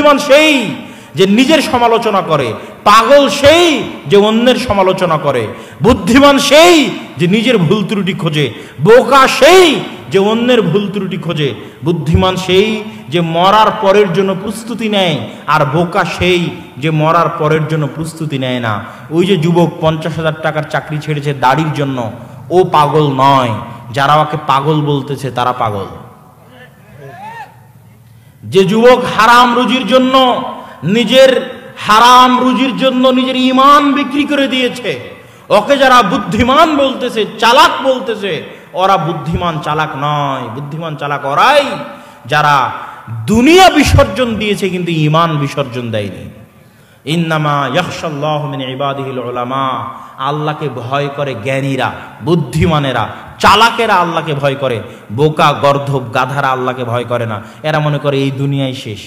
বুদ্ধিমান সেই যে নিজের সমালোচনা করে, পাগল সেই যে অন্যের সমালোচনা করে, বুদ্ধিমান সেই যে নিজের ভুল ত্রুটি খোঁজে, বোকা সেই যে অন্যের ভুল ত্রুটি খোঁজে, বুদ্ধিমান সেই যে মরার পরের জন্য প্রস্তুতি নেয়, আর বোকা সেই যে মরার পরের জন্য প্রস্তুতি নেয় না। ওই যে যুবক 50,000 টাকার চাকরি ছেড়েছে দাড়ির জন্য, ও পাগল নয়, যারা ওকে পাগল বলতেছে তারা পাগল। যে যুবক হারাম রুজির জন্য, নিজের হারাম রুজির জন্য নিজের ঈমান বিক্রি করে দিয়েছে, ওকে যারা বুদ্ধিমান বলতেছে, চালাক বলতেছে, ওরা বুদ্ধিমান চালাক নয়। বুদ্ধিমান চালাক ওরাই যারা দুনিয়া বিসর্জন দিয়েছে কিন্তু ঈমান বিসর্জন দেয়নি। ইন্নামা ইয়াখশাল্লাহু মিন ইবাদিহিল উলামা, আল্লাহকে ভয় করে জ্ঞানীরা, বুদ্ধিমানেরা, চালাকেরা আল্লাহকে ভয় করে। বোকা, গর্দভ, গাধারা আল্লাহকে ভয় করে না। এরা মনে করে এই দুনিয়ায় শেষ।